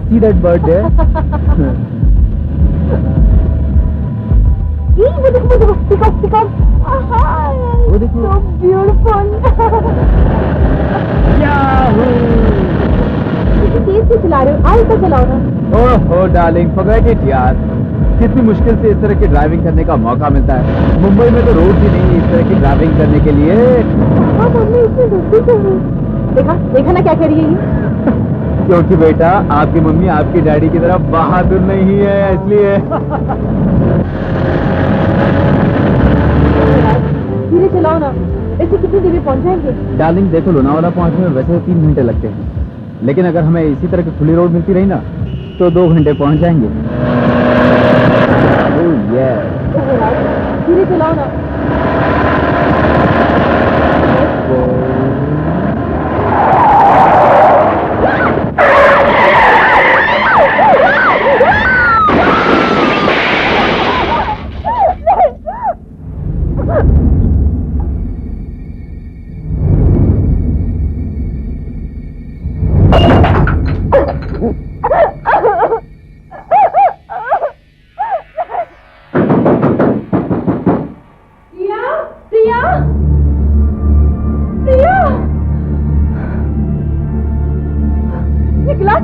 see that bird there? वो देखो pickup वो देखो so beautiful याहू कितनी तेज से चला रहे हो आहिस्ता चलाओ ना ओह डार्लिंग फॉरगेट इट यार कितनी मुश्किल से इस तरह की ड्राइविंग करने का मौका मिलता है मुंबई में तो रोड ही नहीं इस तरह की ड्राइविंग करने के लिए हाँ मम्मी इतनी डरती क्यों है देखा ना क्या कह रही है ये क्योंकि बेटा आपकी मम्मी आपकी डैडी की तरह बहादुर नहीं है इसलिए धीरे चलाओ ना ऐसे कितनी देर में पहुंच जाएंगे डार्लिंग देखो लोनावाला पहुंचने में वैसे 3 घंटे लगते हैं लेकिन अगर हमें इसी तरह की खुली रोड मिलती रही ना तो 2 घंटे पहुंच जाएंगे ओह यस धीरे चलाओ ना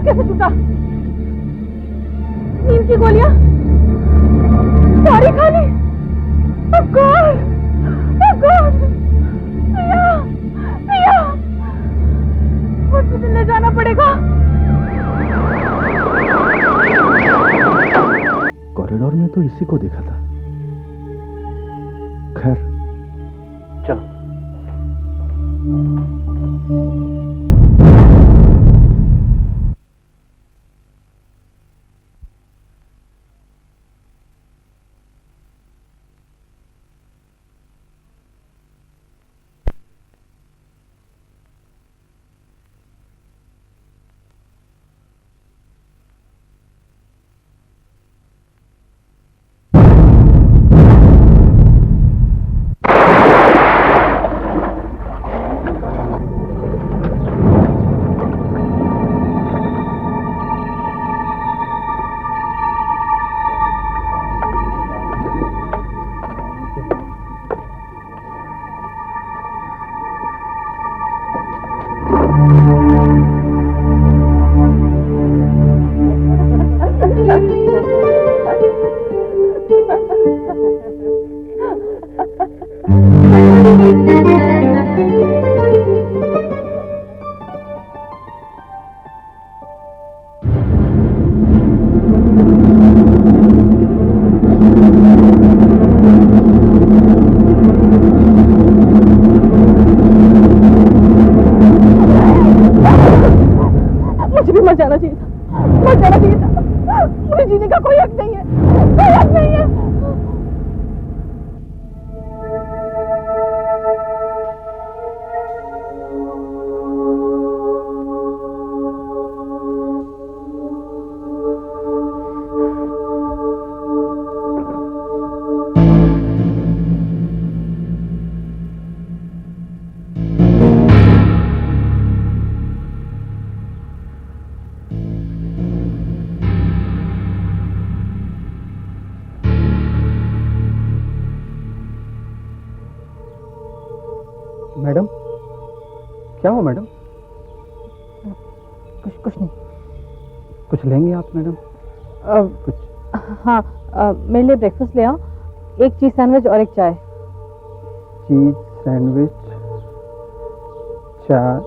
कैसे टूटा नींद की गोलियां सारी खानी Oh God! प्रिया हॉस्पिटल ले जाना पड़ेगा कॉरिडोर में तो इसी को देखा था खैर चलो जाना चाहिए था मुझे जीने का कोई हक नहीं है मैडम क्या हो मैडम कुछ नहीं कुछ लेंगे आप मैडम कुछ हाँ मेरे लिए ब्रेकफास्ट ले आओ 1 चीज सैंडविच और 1 चाय चीज सैंडविच चाय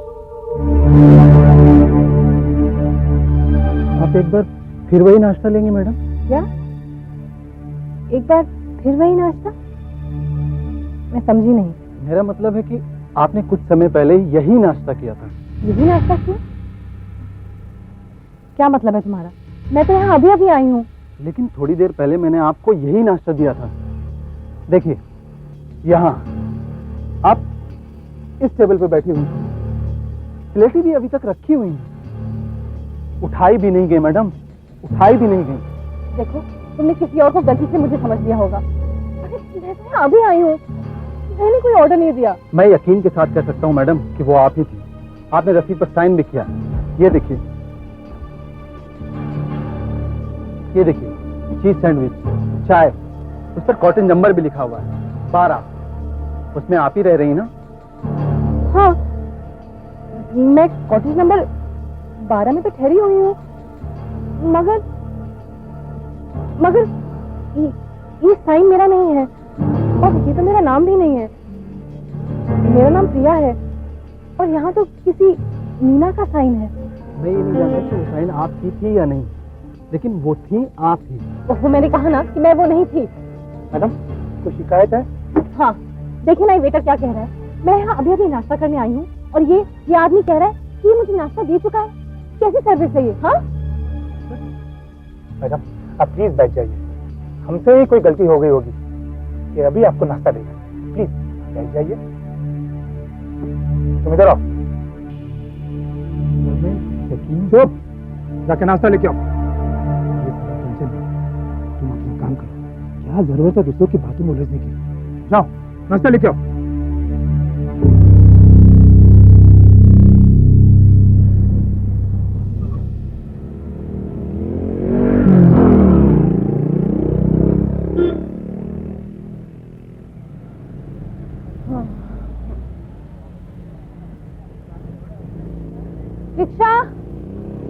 आप एक बार फिर वही नाश्ता लेंगे मैडम क्या एक बार फिर वही नाश्ता मैं समझी नहीं मेरा मतलब है कि आपने कुछ समय पहले यही नाश्ता किया था यही नाश्ता किया क्या मतलब है तुम्हारा मैं तो यहाँ अभी आई हूँ लेकिन थोड़ी देर पहले मैंने आपको यही नाश्ता दिया था देखिए यहाँ आप इस टेबल पे बैठी हुई प्लेटें भी अभी तक रखी हुई हैं उठाई भी नहीं गई मैडम उठाई भी नहीं गई देखो तुमने किसी और को गलती से मुझे समझ लिया होगा अरे मैं तो यहाँ अभी आई हूँ मैंने कोई ऑर्डर नहीं दिया मैं यकीन के साथ कह सकता हूँ मैडम कि वो आप ही थी आपने रसीद पर साइन भी किया ये देखिए ये देखिए, चीज सैंडविच, चाय, उस पर कॉटेज नंबर भी लिखा हुआ है 12। उसमें आप ही रह रही ना? हाँ, मैं कॉटेज नंबर 12 में तो ठहरी हुई हूँ, मगर मगर ये साइन मेरा नहीं है और ये तो मेरा नाम भी नहीं है। मेरा नाम प्रिया है और यहाँ तो किसी मीना का साइन है। मैं ये नहीं जानता कि वो साइन आपकी थी या नहीं, लेकिन वो थी आप ही। ओहो, मैंने कहा ना कि मैं वो नहीं थी। मैडम, कोई शिकायत है? हाँ, देखिए ना ये वेटर क्या कह रहा है। मैं यहाँ अभी अभी नाश्ता करने आई हूँ और ये आदमी कह रहा है कि ये मुझे नाश्ता दे चुका है। कैसी सर्विस है ये? हाँ मैडम, आप प्लीज बैठ जाइए। हमसे ही कोई गलती हो गई होगी। ये अभी आपको नाश्ता देगा। प्लीज बैठ जाइए। तुम इधर आओ। चुप, जाके नाश्ता लेके आओ। तुम अपना काम करो। क्या जरूरत है दूसरों की बातों में उलझने की? जाओ नाश्ता लेके आओ। Rickshaw,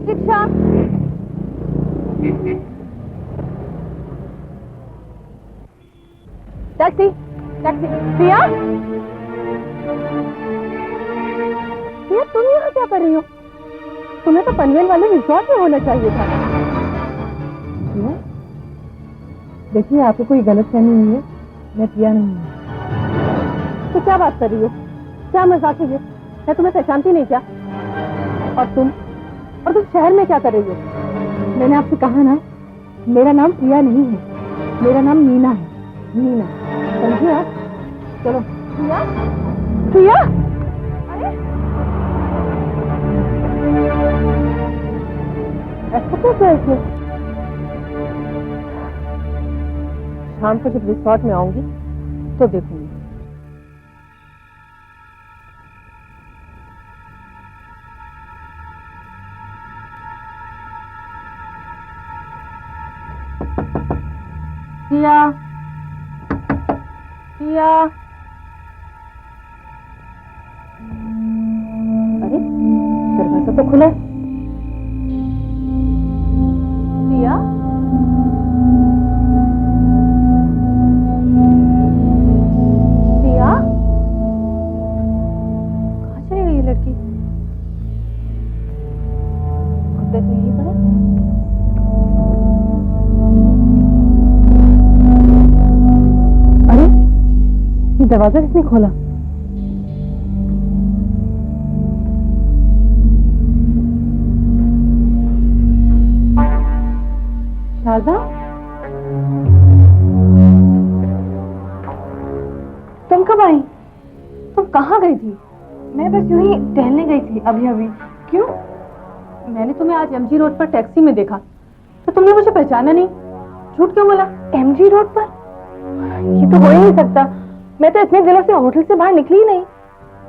rickshaw. Taxi, taxi. Priya, Priya तुम यहाँ क्या कर रही हो? तुम्हें तो पनवेल वाले रिजॉर्ट में होना चाहिए था। देखिए, आपको कोई गलतफहमी हुई है, मैं प्रिया नहीं हूँ। तो क्या बात कर रही हो? क्या मजाक है ये? मैं तुम्हें पहचानती नहीं क्या? और तुम शहर में क्या कर रही हो? मैंने आपसे कहा ना, मेरा नाम प्रिया नहीं है, मेरा नाम मीना है। मीना, समझिए आप? चलो। प्रिया, प्रिया, अरे ऐसा कैसे है? शाम को जब रिसोर्ट में आऊंगी तो देखूंगी। प्रिया, प्रिया। अरे दरवाजा तो खुला है। प्रिया, प्रिया, कहाँ चली गई ये लड़की? कुत्ते तो यही पड़े। दरवाजा किसने खोला? शारदा, तुम कब आई? तुम कहाँ गई थी? मैं बस यूं ही टहलने गई थी अभी अभी। क्यों? मैंने तुम्हें आज एमजी रोड पर टैक्सी में देखा, तो तुमने मुझे पहचाना नहीं। झूठ क्यों बोला? एमजी रोड पर? ये तो हो ही नहीं सकता। मैं तो इतने दिनों से होटल से बाहर निकली ही नहीं।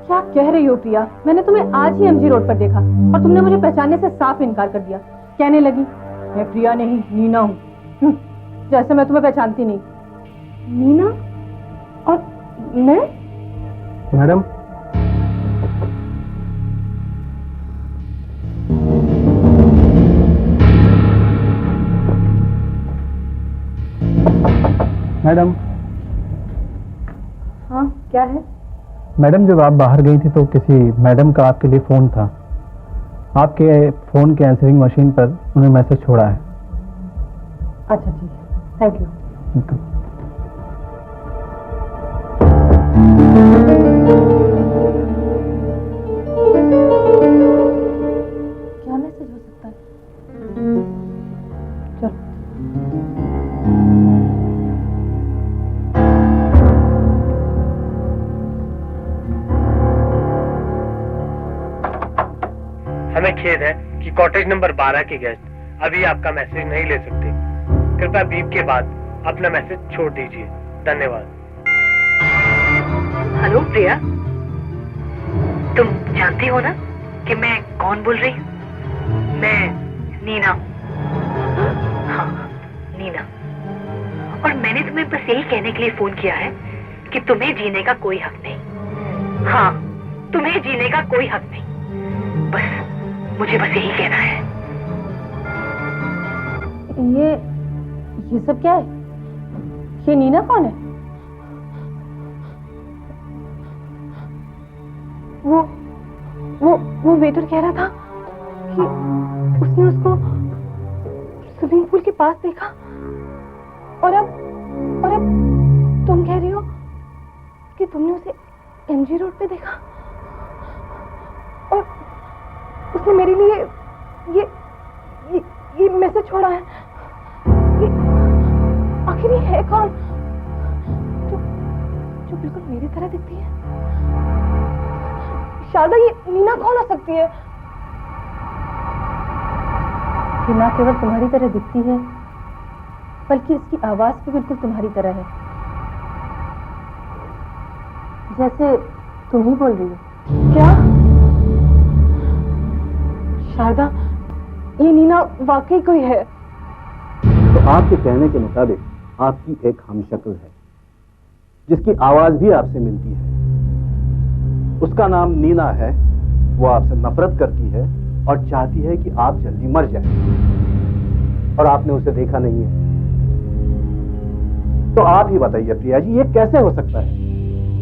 क्या कह रही हो प्रिया? मैंने तुम्हें आज ही एमजी रोड पर देखा और तुमने मुझे पहचानने से साफ इनकार कर दिया। कहने लगी मैं प्रिया नहीं नीना हूँ, जैसे मैं तुम्हें पहचानती नहीं। नीना? और मैं? Madam, madam. हाँ, क्या है? मैडम, जब आप बाहर गई थी तो किसी मैडम का आपके लिए फोन था। आपके फोन के आंसरिंग मशीन पर उन्होंने मैसेज छोड़ा है। अच्छा ठीक है, थैंक यू। क्या मैसेज हो सकता है? चलो। हमें खेद है कि कॉटेज नंबर 12 के गेस्ट अभी आपका मैसेज नहीं ले सकते। कृपया बीप के बाद अपना मैसेज छोड़ दीजिए। धन्यवाद। हेलो प्रिया, तुम जानती हो ना कि मैं कौन बोल रही हूँ? मैं नीना। हाँ, नीना। और मैंने तुम्हें बस यही कहने के लिए फोन किया है कि तुम्हें जीने का कोई हक नहीं। हाँ, तुम्हें जीने का कोई हक नहीं। बस मुझे बस यही कहना है। ये सब क्या है? ये नीना कौन है? वो वेटर कह रहा था कि उसने उसको स्विमिंग पूल के पास देखा और अब तुम कह रही हो कि तुमने उसे एमजी रोड पे देखा और उसने मेरे लिए ये मैसेज छोड़ा है। ये आखिर ये है कौन जो बिल्कुल मेरी तरह दिखती है? शारदा, ये नीना कौन हो सकती है? ये ना केवल तुम्हारी तरह दिखती है बल्कि इसकी आवाज भी बिल्कुल तुम्हारी तरह है, जैसे तुम ही बोल रही हो। क्या शारदा, ये नीना वाकई कोई है? तो आपके कहने के मुताबिक आपकी एक हमशक्ल है जिसकी आवाज भी आपसे मिलती है। उसका नाम नीना है। वो आपसे नफरत करती है और चाहती है कि आप जल्दी मर जाएं। और आपने उसे देखा नहीं है। तो आप ही बताइए प्रिया जी, ये कैसे हो सकता है?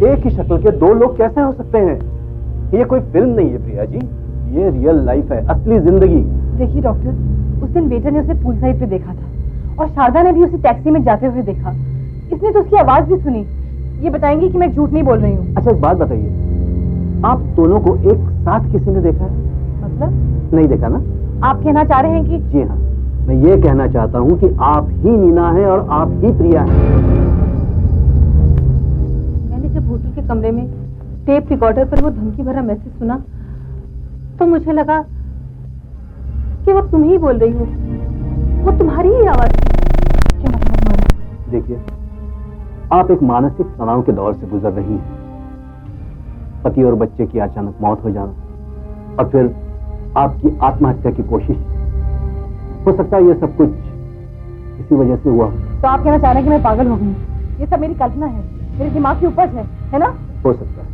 एक ही शक्ल के दो लोग कैसे हो सकते हैं? ये कोई फिल्म नहीं है प्रिया जी, ये रियल लाइफ है, असली जिंदगी। देखिए डॉक्टर, उस दिन बेटा ने उसे पूल साइड पे देखा था और शारदा ने भी उसे टैक्सी में जाते हुए देखा। इसने तो उसकी आवाज भी सुनी। ये बताएंगे कि मैं झूठ नहीं बोल रही हूँ? अच्छा, एक बात बताइए, आप दोनों को एक साथ किसी ने देखा है? मतलब? नहीं देखा ना? आप कहना चाह रहे हैं कि? जी हाँ, मैं ये कहना चाहता हूँ कि आप ही नीना है और आप ही प्रिया है। मैंने जब होटल के कमरे में टेप रिकॉर्डर पर वो धमकी भरा मैसेज सुना तो मुझे लगा कि वो तुम ही बोल रही हो, वो तुम्हारी ही आवाज थी। क्या मतलब तुम्हारा? देखिए, आप एक मानसिक तनाव के दौर से गुजर रही हैं। पति और बच्चे की अचानक मौत हो जाना और फिर आपकी आत्महत्या की कोशिश, हो सकता है ये सब कुछ इसी वजह से हुआ। तो आप कहना चाह रहे हैं कि मैं पागल हो गई? ये सब मेरी कल्पना है, मेरे दिमाग की उपज है ना? हो सकता है,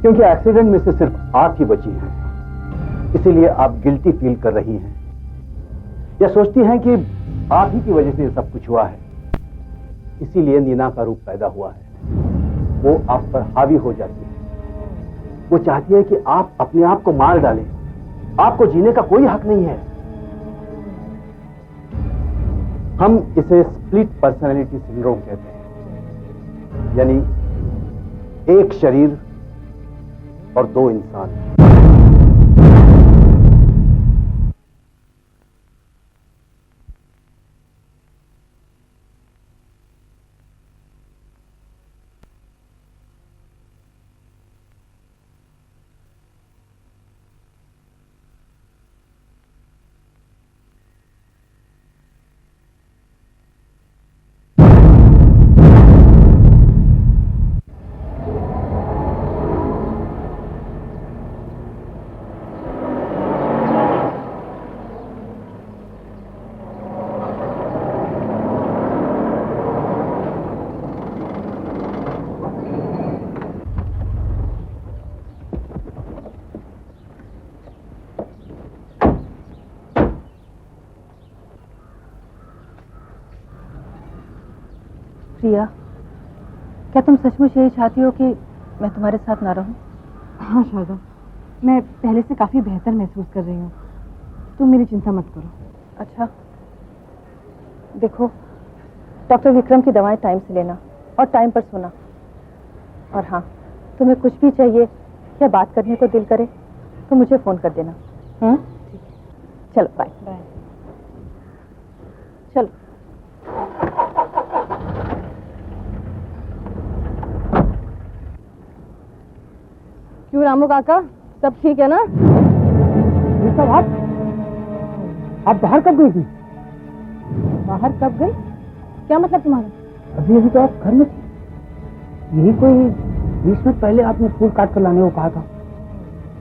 क्योंकि एक्सीडेंट में से सिर्फ आप ही बची हैं, इसीलिए आप गिल्टी फील कर रही हैं या सोचती हैं कि आप ही की वजह से ये सब कुछ हुआ है। इसीलिए नीना का रूप पैदा हुआ है। वो आप पर हावी हो जाती है। वो चाहती है कि आप अपने आप को मार डालें। आपको जीने का कोई हक नहीं है। हम इसे स्प्लिट पर्सनैलिटी सिंड्रोम कहते हैं, यानी एक शरीर और दो इंसान। प्रिया, क्या तुम सचमुच यही चाहती हो कि मैं तुम्हारे साथ ना रहूं? हाँ शारदा, मैं पहले से काफी बेहतर महसूस कर रही हूँ। तुम मेरी चिंता मत करो। अच्छा, देखो, डॉक्टर विक्रम की दवाएं टाइम से लेना और टाइम पर सोना। और हाँ, तुम्हें कुछ भी चाहिए या बात करने को दिल करे तो मुझे फोन कर देना। चलो बाय बाय। चलो। क्यों रामू काका, सब ठीक है ना? ये सब आप बाहर कब गई थी? बाहर कब गई? क्या मतलब तुम्हारा? अभी अभी तो आप घर में थी। यही कोई 20 मिनट पहले आपने फूल काट कर लाने को कहा था,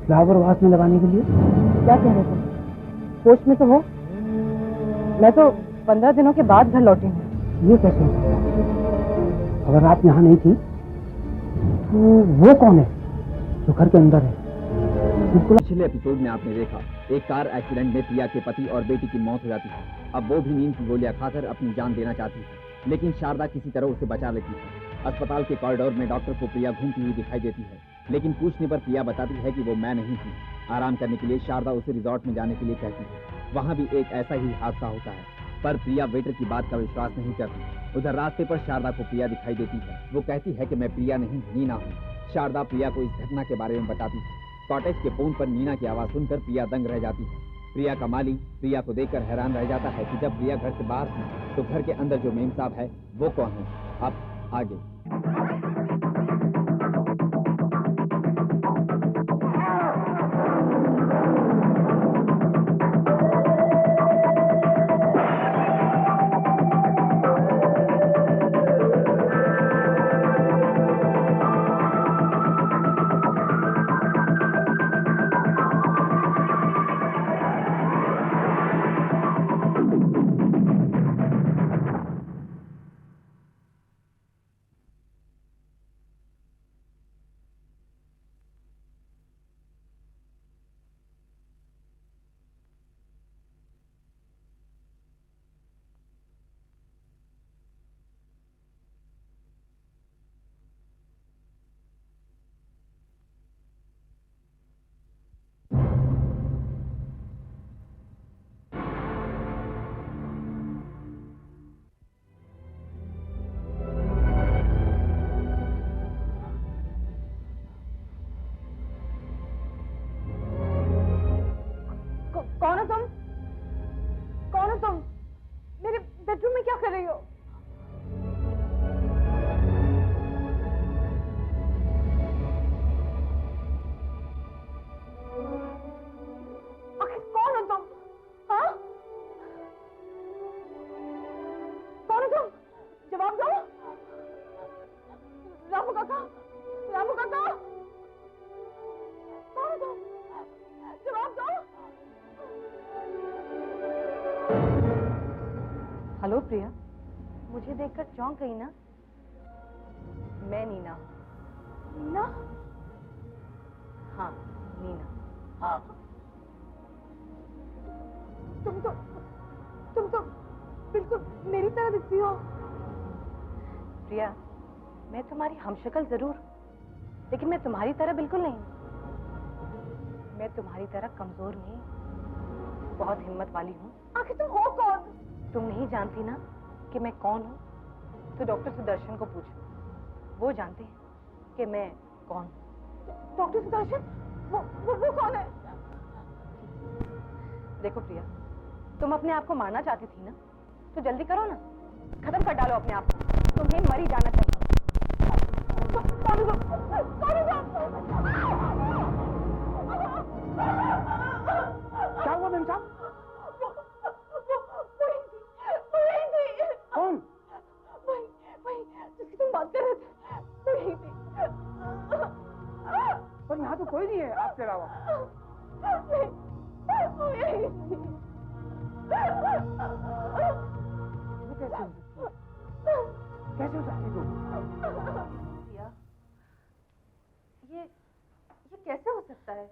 फ्लावर वास में लगाने के लिए। क्या कह रहे थे? होश में तो हो? मैं तो 15 दिनों के बाद घर लौटी हूँ। ये कैसे हो सकता है? अगर आप यहाँ नहीं थी तो वो कौन है जो घर के अंदर है? बिल्कुल। पिछले एपिसोड में आपने देखा एक कार एक्सीडेंट में प्रिया के पति और बेटी की मौत हो जाती है। अब वो भी नींद की गोलियां खाकर अपनी जान देना चाहती है, लेकिन शारदा किसी तरह उसे बचा लेती है। अस्पताल के कॉरिडोर में डॉक्टर को प्रिया घूमती हुई दिखाई देती है, लेकिन पूछने पर प्रिया बताती है कि वो मैं नहीं थी। आराम करने के लिए शारदा उसे रिजॉर्ट में जाने के लिए कहती है। वहाँ भी एक ऐसा ही हादसा होता है, पर प्रिया वेटर की बात का विश्वास नहीं करती। उधर रास्ते पर शारदा को प्रिया दिखाई देती है। वो कहती है कि मैं प्रिया नहीं, नीना हूँ। शारदा प्रिया को इस घटना के बारे में बताती है। कॉटेज के फोन पर नीना की आवाज सुनकर प्रिया दंग रह जाती है। प्रिया का माली प्रिया को देखकर हैरान रह जाता है कि जब प्रिया घर से बाहर थी तो घर के अंदर जो मेम साहब है वो कौन है। अब आगे। कौन हो तुम? कौन हो तुम? मेरे बेडरूम में क्या कर रही हो? आखिर कौन हो तुम? हाँ? कौन हो तुम? जवाब दो। रामू काका, रामू काका, कौन हो तुम? जवाब दो। हेलो प्रिया, मुझे देखकर चौंक गई ना? मैं नीना। नीना? हाँ, नीना। तुम तो बिल्कुल मेरी तरह दिखती हो। प्रिया, मैं तुम्हारी हमशक्ल जरूर, लेकिन मैं तुम्हारी तरह बिल्कुल नहीं। मैं तुम्हारी तरह कमजोर नहीं, बहुत हिम्मत वाली हूँ। आखिर तुम हो कौन? तुम नहीं जानती ना कि मैं कौन हूँ? तो डॉक्टर सुदर्शन को पूछो, वो जानते हैं कि मैं कौन हूँ। डॉक्टर सुदर्शन? वो कौन है? देखो प्रिया, तुम अपने आप को मारना चाहती थी ना, तो जल्दी करो ना, खत्म कर डालो अपने आप को। तुम्हें मर ही जाना चाहिए। क्या हुआ मेम साहब? कौन? वही जिसकी तुम बात कर रहे थे, वही थी। पर यहाँ तो कोई नहीं है आपके अलावा। कैसे हो सकती तू? ये कैसे हो सकता है?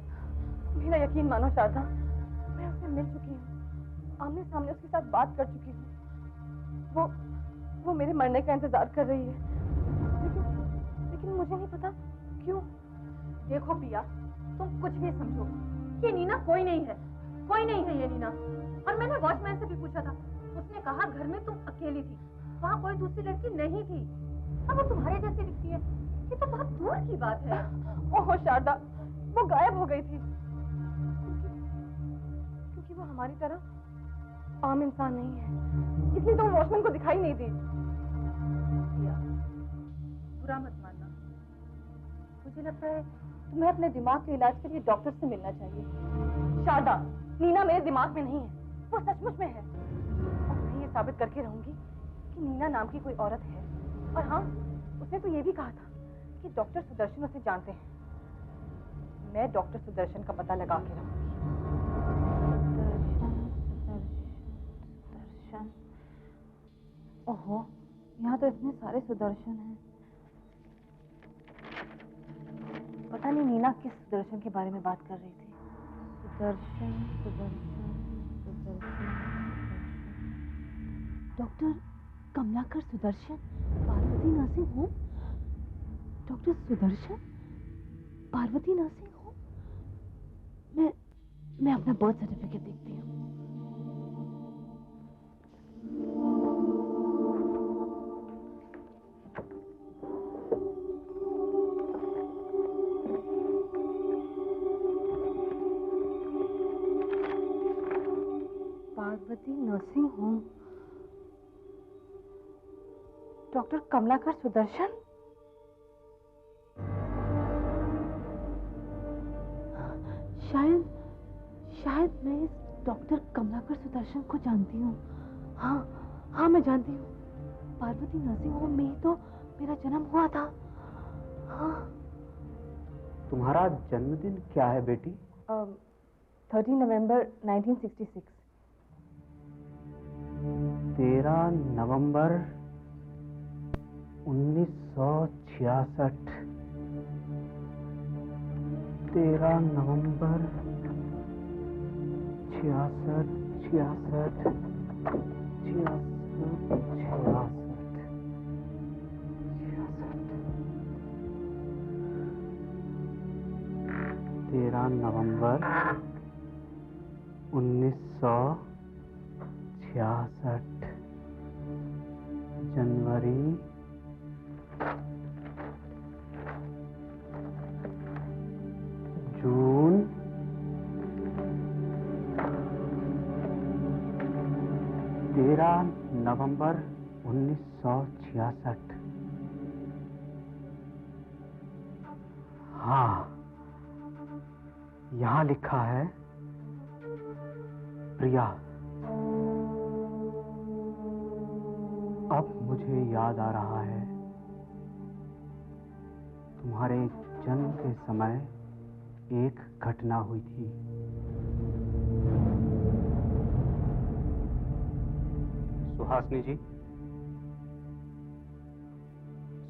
मेरा यकीन मानो शारदा, मैं उससे मिल चुकी हूँ, आमने सामने उसके साथ बात कर चुकी हूँ। वो मेरे मरने का इंतजार कर रही है, लेकिन मुझे नहीं पता क्यों। देखो प्रिया, तुम कुछ भी समझो, ये नीना कोई नहीं है ये नीना। और मैंने वॉचमैन से भी पूछा था, उसने कहा घर में तुम अकेली थी, वहाँ कोई दूसरी लड़की नहीं थी। अब वो तुम्हारे जैसी दिखती है, ये तो बहुत दूर की बात है। ओह शारदा, वो गायब हो गई थी क्योंकि वो हमारी तरह आम इंसान नहीं है, इसलिए तो वो वॉचमैन को दिखाई नहीं दी। बुरा मत मानना, मुझे लगता है तुम्हें अपने दिमाग के इलाज के लिए डॉक्टर से मिलना चाहिए। शारदा, नीना मेरे दिमाग में नहीं है, वो सचमुच में है। और मैं ये साबित करके रहूंगी कि नीना नाम की कोई औरत है। और हाँ, उसने तो ये भी कहा था कि डॉक्टर सुदर्शन उसे जानते हैं। मैं डॉक्टर सुदर्शन का पता लगा के रहूंगी। ओहो, यहाँ तो इतने सारे सुदर्शन हैं। पता नहीं नीना किस सुदर्शन के बारे में बात कर रही थी। Sudarshan Sudarshan Sudarshan. Doctor Kamalakar Sudarshan, Parvati nursing home. Doctor Sudarshan, Parvati nursing home. मैं अपना बर्थ सर्टिफिकेट देखती हूँ। Parvati nursing home, doctor Kamalakar Sudarshan. शायद मैं इस डॉक्टर कमलाकर सुदर्शन को जानती हूँ। हाँ, मैं जानती हूँ। पार्वती नर्सिंग होम में ही तो मेरा जन्म हुआ था। हाँ। तुम्हारा जन्मदिन क्या है बेटी? 13 नवंबर 1966। 13 नवंबर 1966। 13 नवंबर 66 66 13 नवंबर 1966। जनवरी जून तेरह नवंबर 1966। हाँ, यहाँ लिखा है प्रिया। अब मुझे याद आ रहा है, तुम्हारे जन्म के समय एक घटना हुई थी। सुहासिनी जी,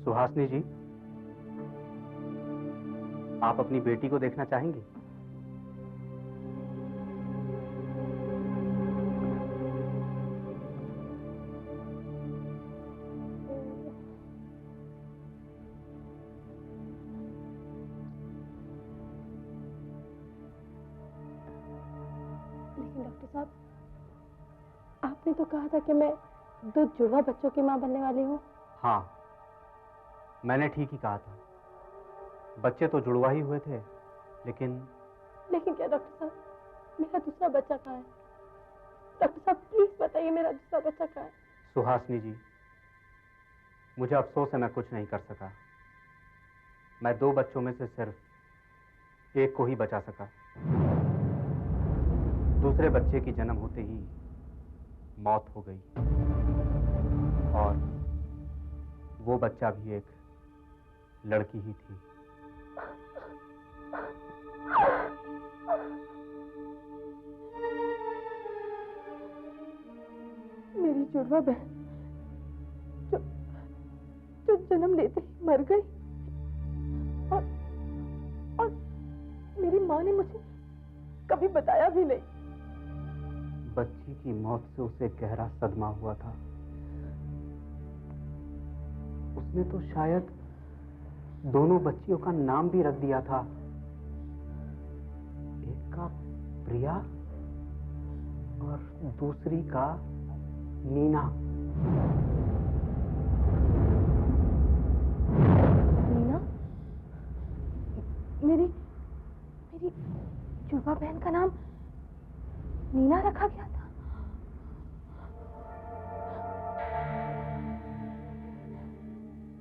सुहासिनी जी, आप अपनी बेटी को देखना चाहेंगी? लेकिन डॉक्टर साहब, आपने तो कहा था कि मैं 2 जुड़वा बच्चों की मां बनने वाली हूँ। हाँ, मैंने ठीक ही कहा था। बच्चे तो जुड़वा ही हुए थे, लेकिन क्या डॉक्टर साहब, मेरा दूसरा बच्चा कहाँ है? डॉक्टर साहब प्लीज बताइए, मेरा दूसरा बच्चा कहाँ है? सुहासिनी जी, मुझे अफसोस है मैं कुछ नहीं कर सका। मैं 2 बच्चों में से सिर्फ एक को ही बचा सका। दूसरे बच्चे की जन्म होते ही मौत हो गई, और वो बच्चा भी एक लड़की ही थी। मेरी जुड़वा बहन जो जन्म लेते ही मर गई, और मेरी माँ ने मुझे कभी बताया भी नहीं। बच्ची की मौत से उसे गहरा सदमा हुआ था। उसने तो शायद दोनों बच्चियों का नाम भी रख दिया था। एक का प्रिया और दूसरी का नीना। नीना? मेरी जुड़वा बहन का नाम नीना रखा गया था।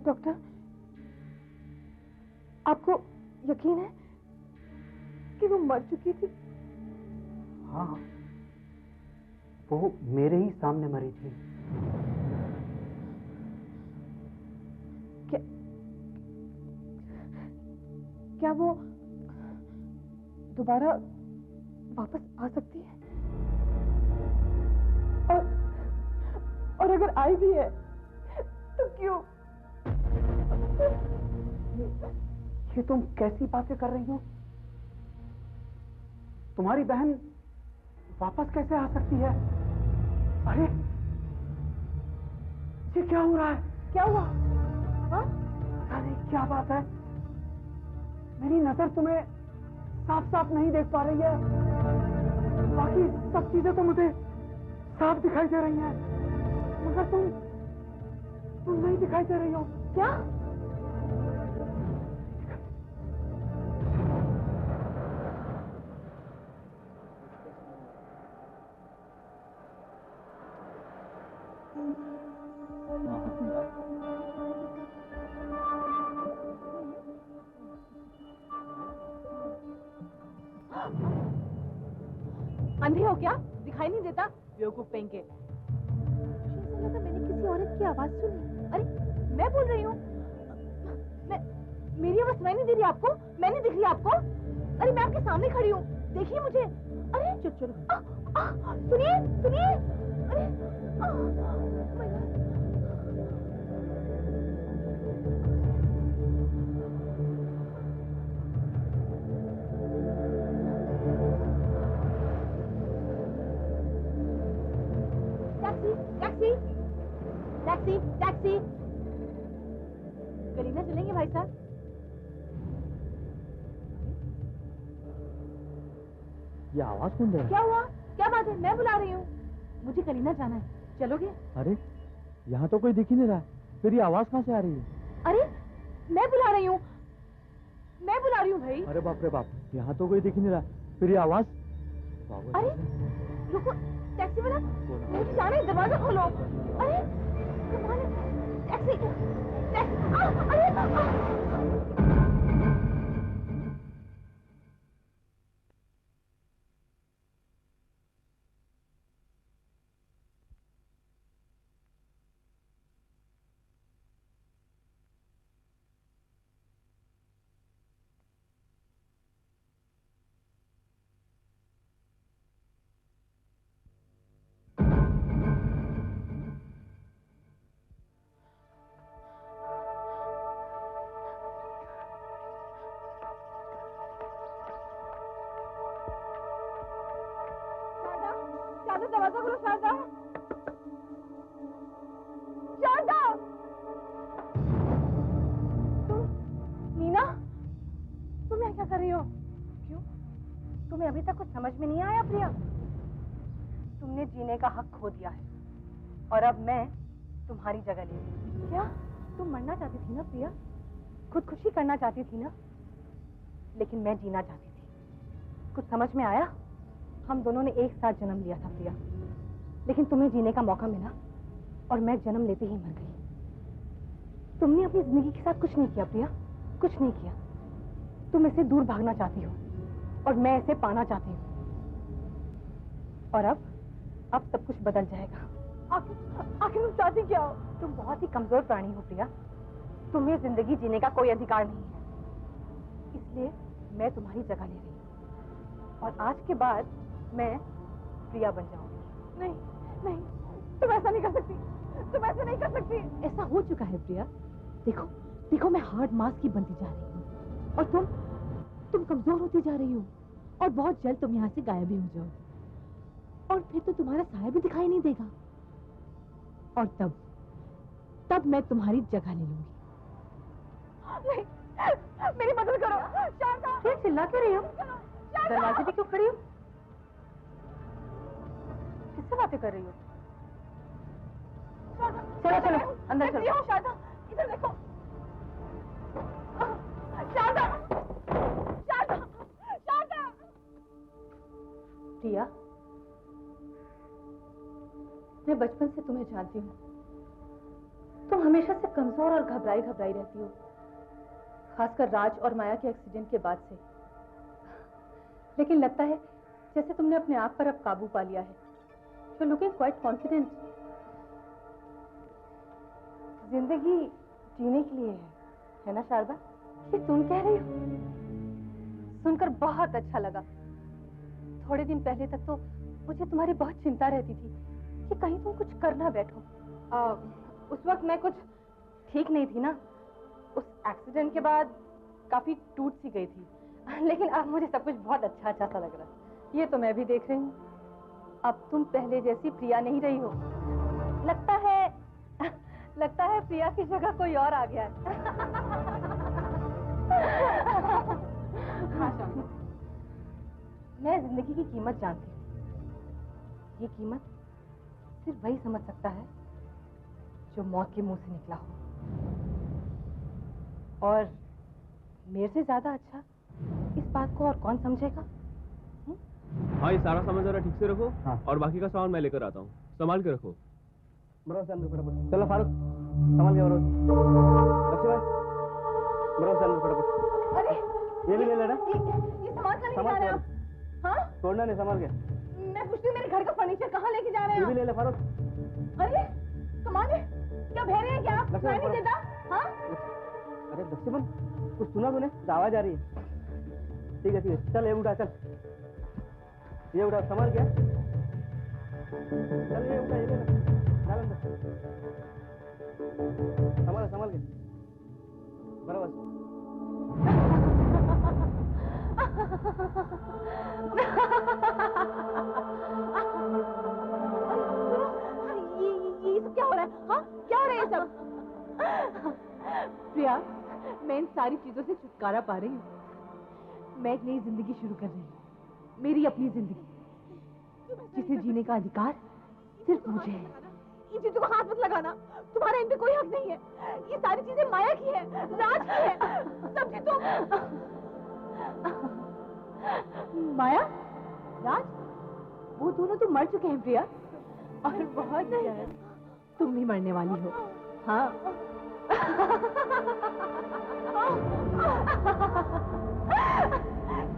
डॉक्टर, आपको यकीन है कि वो मर चुकी थी? हाँ, वो मेरे ही सामने मरी थी। क्या वो दोबारा वापस आ सकती है? और अगर आई भी है क्यों? ये तुम कैसी बातें कर रही हो? तुम्हारी बहन वापस कैसे आ सकती है? अरे ये क्या हो रहा है? क्या हुआ? हाँ? पता नहीं क्या बात है, मेरी नजर तुम्हें साफ साफ नहीं देख पा रही है, बाकी सब चीजें तो मुझे साफ दिखाई दे रही हैं, मगर तुम नहीं दिखाई दे रही हो। क्या? अंधे हो क्या? दिखाई नहीं देता? बेवकूफ कहेंगे। मैंने किसी औरत की आवाज सुनी। अरे मैं बोल रही हूँ। मेरी आवाज सुनाई नहीं दे रही आपको? मैं नहीं दिख रही आपको? अरे मैं आपके सामने खड़ी हूँ, देखिए मुझे। अरे चलो चलो, सुनिए सुनिए। अरे my God। Taxi taxi taxi. गलीना चलेंगे भाई साहब? ये आवाज कौन दे रहा है? क्या हुआ? क्या बात है? मैं बुला रही हूँ। मुझे कलीना जाना है, चलोगे? अरे यहाँ तो कोई दिख ही नहीं रहा है, फिर ये आवाज कहाँ से आ रही है? अरे मैं बुला रही हूँ, मैं बुला रही हूँ भाई। अरे बाप रे बाप, यहाँ तो कोई दिख ही नहीं रहा, फिर ये आवाज। अरे रुको, टैक्सी वाला, मुझे जाना है, दरवाजा खोलो। अरे कमाल है। टैक्सी टैक्सी, अरे शारदा, दरवाजा खोलो शारदा। शारदा, तुम नीना, तुम यहाँ क्या कर रही हो? क्यों? तुम्हें अभी तक कुछ समझ में नहीं आया प्रिया? तुमने जीने का हक खो दिया है और अब मैं तुम्हारी जगह ले रही। क्या तुम मरना चाहती थी ना प्रिया? खुदकुशी करना चाहती थी ना? लेकिन मैं जीना चाहती थी। कुछ समझ में आया? हम दोनों ने एक साथ जन्म लिया था प्रिया, लेकिन तुम्हें जीने का मौका मिला और मैं जन्म लेते ही मर गई। तुमने अपनी जिंदगी के साथ कुछ नहीं किया प्रिया, कुछ नहीं किया। तुम इसे दूर भागना चाहती हो और मैं इसे पाना चाहती हूँ। और अब सब कुछ बदल जाएगा। आखिर तुम चाहती क्या हो? तुम बहुत ही कमजोर प्राणी हो प्रिया, तुम्हें जिंदगी जीने का कोई अधिकार नहीं है। इसलिए मैं तुम्हारी जगह ले रही हूँ और आज के बाद मैं प्रिया बन जाऊंगी। नहीं नहीं, तुम ऐसा नहीं कर सकती, तुम ऐसा नहीं कर सकती। ऐसा हो चुका है प्रिया। देखो देखो, मैं हार्ड मास की बनती जा रही हूँ और तुम कमजोर होती जा रही हो और बहुत जल्द तुम यहाँ से गायब भी हो जाओगे और फिर तो तुम्हारा साया भी दिखाई नहीं देगा और तब मैं तुम्हारी जगह ले लूंगी। नहीं, मेरी मदद करो शारदा। क्या चिल्ला क्यों रही हो? दरवाजे पे क्यों खड़ी हो? किससे बातें कर रही हो? चलो चलो अंदर चलो। शारदा इधर देखो। शारदा शारदा शारदा। प्रिया, मैं बचपन से तुम्हें जानती हूँ। तुम हमेशा से कमजोर और घबराई रहती हो, खासकर राज और माया के एक्सीडेंट के बाद से। लेकिन लगता है जैसे तुमने अपने आप पर अब काबू पा लिया है। You're looking quite confident. जिंदगी जीने के लिए है ना शारदा? ये तुम कह रही हो? सुनकर बहुत अच्छा लगा। थोड़े दिन पहले तक तो मुझे तुम्हारी बहुत चिंता रहती थी कि कहीं तुम कुछ कर ना बैठो। उस वक्त मैं कुछ ठीक नहीं थी ना, उस एक्सीडेंट के बाद काफी टूट सी गई थी, लेकिन अब मुझे सब कुछ बहुत अच्छा अच्छा सा लग रहा है। ये तो मैं भी देख रही हूँ, अब तुम पहले जैसी प्रिया नहीं रही हो। लगता है प्रिया की जगह कोई और आ गया है। हाँ शांति, मैं जिंदगी की कीमत जानती हूँ। ये कीमत सिर्फ वही समझ सकता है जो मौत के मुंह से निकला हो, और मेरे से ज्यादा अच्छा इस बात को और कौन समझेगा? हाँ, ये सारा सामान जरा ठीक से रखो। हाँ। और बाकी का सामान मैं लेकर आता हूँ, संभाल के रखो। बरोबर से अंदर फटाफट। चलो फारूक, संभाल के बरोबर। लक्ष्मी भाई, बरोबर से अंदर फटाफट। अरे ये भी ले लेना। ये सामान कहाँ लेके जा रहे हैं आप? हाँ? छोड़ना नहीं, संभाल के। मैं पूछती हूँ, मेरे घर का फर्नीचर कहाँ लेके जा रहे हैं ये भी आप? ले ले फारूक। अरे कमाल है, क्या बहरे हैं क्या आप? लक्ष्मण, सुनाई नहीं देता? हाँ? अरे लक्ष्मण, कुछ सुना तूने? आवाज आ रही है। ठीक है, चल ये उठा, चल ये उठा, संभाल के। चल ये उठा, ये ले, डाल अंदर। संभाल के बराबर। ये सब क्या हो रहा है? हाँ, क्या हो रहा है ये सब? प्रिया, मैं इन सारी चीजों से छुटकारा पा रही हूँ। मैं एक नई जिंदगी शुरू कर रही हूँ, मेरी अपनी जिंदगी, जिसे जीने का अधिकार सिर्फ मुझे है। इन चीजों को हाथ मत लगाना, तुम्हारा इन पे कोई हक नहीं है। ये सारी चीजें माया की है, राज की है, समझी तुम? माया, राज, वो दोनों तो मर चुके हैं प्रिया, और बहुत जल्द तुम भी मरने वाली हो। हाँ।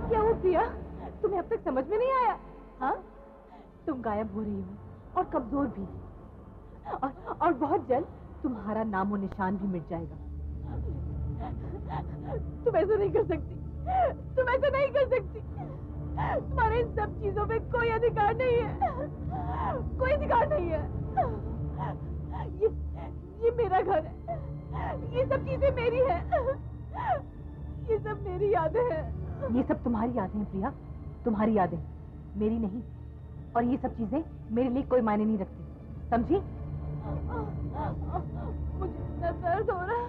क्या वो प्रिया, तुम्हें अब तक समझ में नहीं आया? हाँ, तुम गायब हो रही हो और कमजोर भी, और बहुत जल्द तुम्हारा नामो निशान भी मिट जाएगा। तुम ऐसा नहीं कर सकती, तुम ऐसा नहीं कर सकती। तुम्हारे इन सब चीजों पे कोई अधिकार नहीं है, कोई अधिकार नहीं है। ये मेरा घर है, ये सब चीजें मेरी है, ये सब मेरी यादें हैं। ये सब तुम्हारी यादें हैं प्रिया, तुम्हारी यादें, मेरी नहीं। और ये सब चीजें मेरे लिए कोई मायने नहीं रखती, समझी? मुझे इतना दर्द हो रहा है,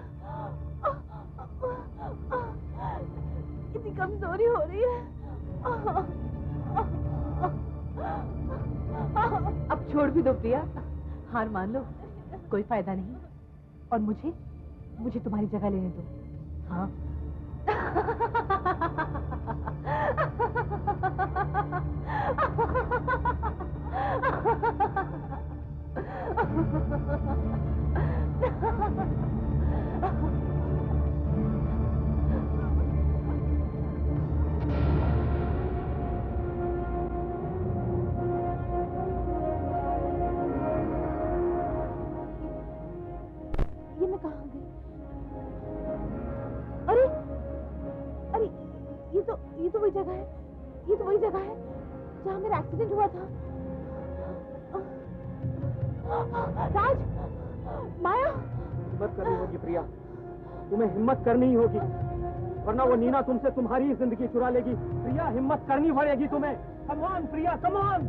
इतनी कमजोरी हो रही है। अब छोड़ भी दो प्रिया, हार मान लो, कोई फायदा नहीं। और मुझे तुम्हारी जगह लेने दो। हाँ। ये मैं कहाँ गई? अरे अरे, ये तो वही जगह है, ये तो वही जगह है जहाँ मेरा एक्सीडेंट हुआ था। राज, माया। हिम्मत करनी होगी प्रिया, तुम्हें हिम्मत करनी होगी, वरना वो नीना तुमसे तुम्हारी जिंदगी चुरा लेगी। प्रिया, हिम्मत करनी पड़ेगी तुम्हें। Come on Priya, come on.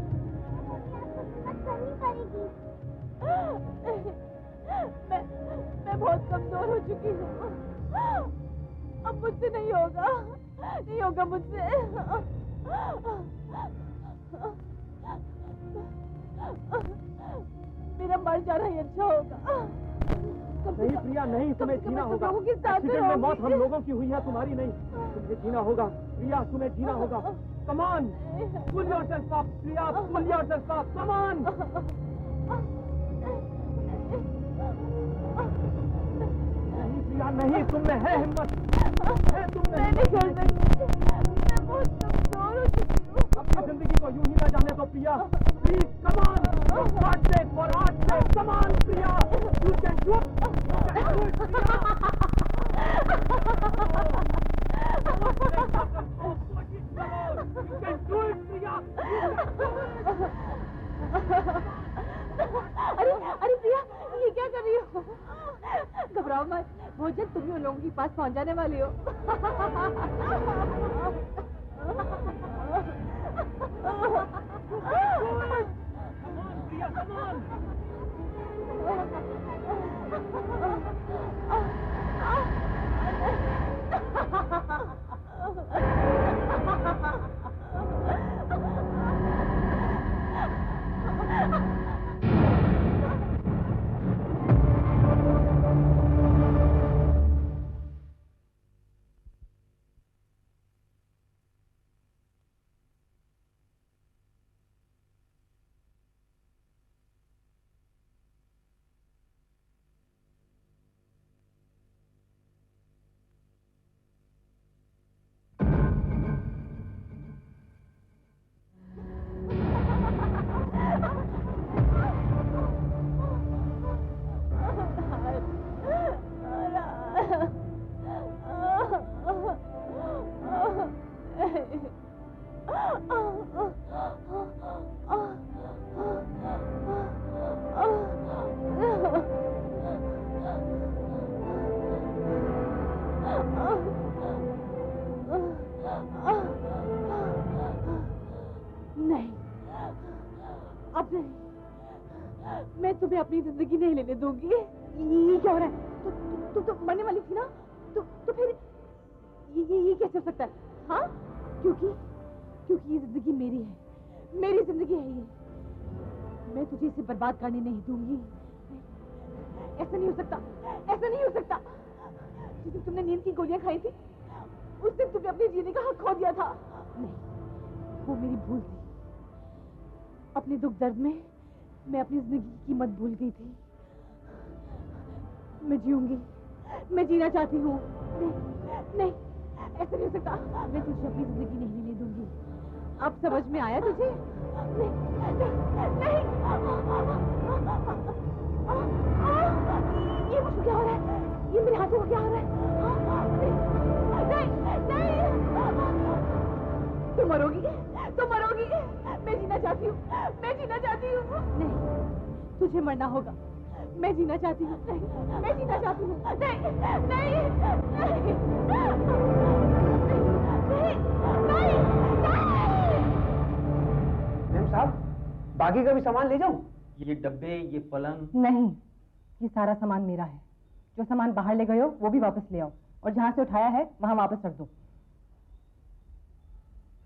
मैं बहुत कमजोर हो चुकी हूँ, अब मुझसे नहीं होगा, नहीं होगा मुझसे। मेरा मर जाना ही अच्छा होगा। नहीं प्रिया, नहीं, तुम्हें जीना होगा। एक्सीडेंट में मौत हम लोगों की हुई है, तुम्हारी नहीं। तुम्हें जीना होगा प्रिया, तुम्हें जीना होगा। Come on, pull yourself up Priya, pull yourself up, come on. नहीं प्रिया, नहीं, तुम में है हिम्मत, है तुम में। मैं नहीं कर सकती, मैं बहुत कमजोर हो चुकी हूँ। अपनी जिंदगी को यूं ही ना जाने दो प्रिया, प्लीज कम ऑन। हार्ट से फॉर हार्ट से, come on Priya, you can do it, you can do it Priya. You can do it, प्रिया। अरे प्रिया, ये क्या कर रही हो? घबराओ मत, बहुत जल्द तुम भी उन लोगों के पास पहुंच जाने वाली हो। नहीं, अब नहीं, मैं तुम्हें अपनी जिंदगी नहीं लेने दूंगी। ये क्या हो रहा है? तुम तो मरने वाली थी ना? तो फिर ये कैसे हो सकता है? हाँ, क्योंकि ये जिंदगी मेरी है, मेरी जिंदगी है ये। मैं तुझे इसे बर्बाद करने नहीं दूंगी। ऐसा नहीं हो सकता, ऐसा नहीं हो सकता। जिस दिन तुमने नींद की गोलियां खाई थी, उस दिन तुमने अपने जीने का हक खो दिया था। नहीं, वो मेरी भूल थी। अपने दुख दर्द में मैं अपनी जिंदगी की कीमत भूल गई थी। मैं जीऊंगी, मैं जीना चाहती हूँ। नहीं, ऐसा नहीं हो सकता। मैं तुझे अपनी जिंदगी नहीं लेने दूंगी। अब समझ में आया तुझे? नहीं, नहीं, ये मुझे क्या हो रहा है? ये मेरे हाथों को क्या हो रहा है? नहीं, तुम मरोगी, तुम मरोगी। मैं जीना चाहती हूँ, मैं जीना चाहती हूँ। नहीं, तुझे मरना होगा। मैं जीना चाहती हूँ। नहीं, मैं जीना चाहती हूँ। नहीं, नहीं, नहीं, मैम साहब, बाकी का भी सामान ले जाऊं? ये डब्बे, ये पलंग। नहीं, ये सारा सामान मेरा है। जो सामान बाहर ले गए हो वो भी वापस ले आओ, और जहाँ से उठाया है वहाँ वापस रख दो।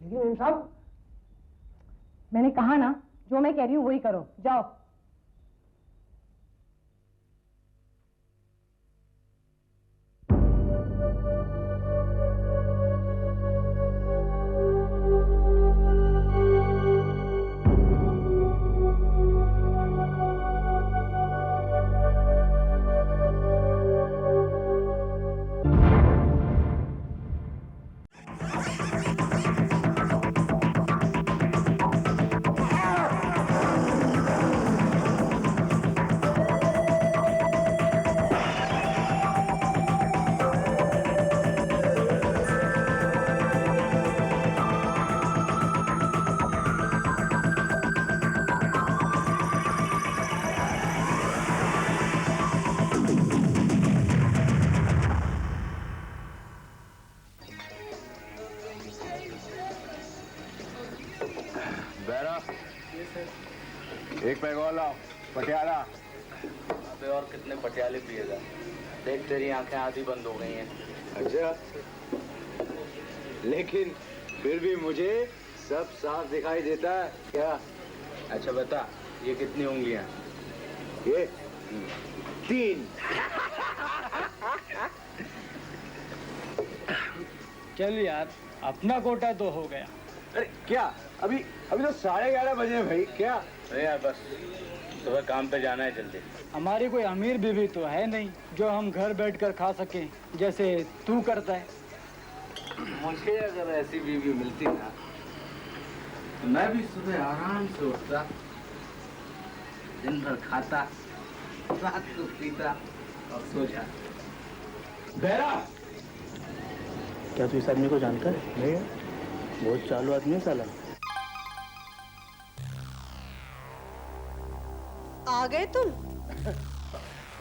लेकिन मैम साहब, मैंने कहा ना, जो मैं कह रही हूँ वही करो। जाओ। एक पैग और लाओ, पटियाला। अबे और कितने पटियाले पिएगा? देख तेरी आंखें आधी बंद हो गई हैं। अच्छा, लेकिन फिर भी मुझे सब साफ दिखाई देता है क्या? अच्छा बता, ये कितनी उंगलियां? ये 3। चल यार, अपना कोटा तो हो गया। अरे क्या, अभी तो 11:30 बजे हैं भाई। क्या? अरे यार बस, सुबह काम पे जाना है जल्दी। हमारी कोई अमीर बीवी तो है नहीं जो हम घर बैठकर खा सकें जैसे तू करता है। मुझे अगर ऐसी बीवी मिलती ना, तो मैं भी सुबह आराम से उठता, दिन भर खाता, रात को पीता और सो जाता। बेरा, क्या तू इस आदमी को जानता है? नहीं, बहुत चालू आदमी है साला। आ गए तुम?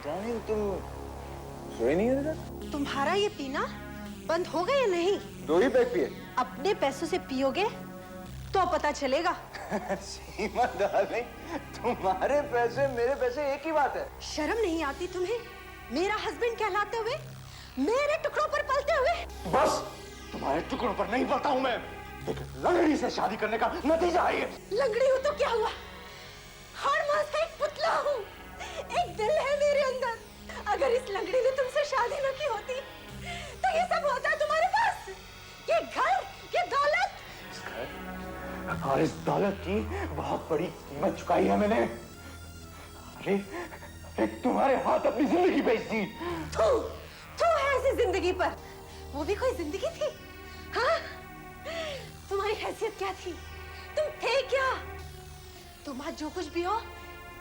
डार्लिंग तुम सोए नहीं हो? तुम्हारा ये पीना बंद हो गया या नहीं? 2 ही पैक पिए। अपने पैसों से पियोगे तो पता चलेगा। सीमा डार्लिंग, तुम्हारे पैसे मेरे पैसे एक ही बात है। शर्म नहीं आती तुम्हें? मेरा हस्बैंड कहलाते हुए, मेरे टुकड़ों पर पलते हुए। बस, तुम्हारे टुकड़ों पर नहीं पलता हूँ मैं। लंगड़ी से शादी करने का नतीजा है ये। लंगड़ी हूँ तो क्या हुआ? हर मास का एक पुतला हूँ। एक दिल है मेरे अंदर। अगर इस लंगड़ी ने तुमसे शादी न की होती तो ये सब होता तुम्हारे पास। ये घर, ये दौलत। इस घर और इस दौलत की बहुत बड़ी कीमत चुकाई है मैंने। अरे तुम्हारे हाथ अपनी जिंदगी बेच दी। तू है ऐसी जिंदगी पर। वो भी कोई जिंदगी थी? हाँ? तुम्हारी हैसियत क्या थी? तुम थे क्या? तुम आज जो कुछ भी हो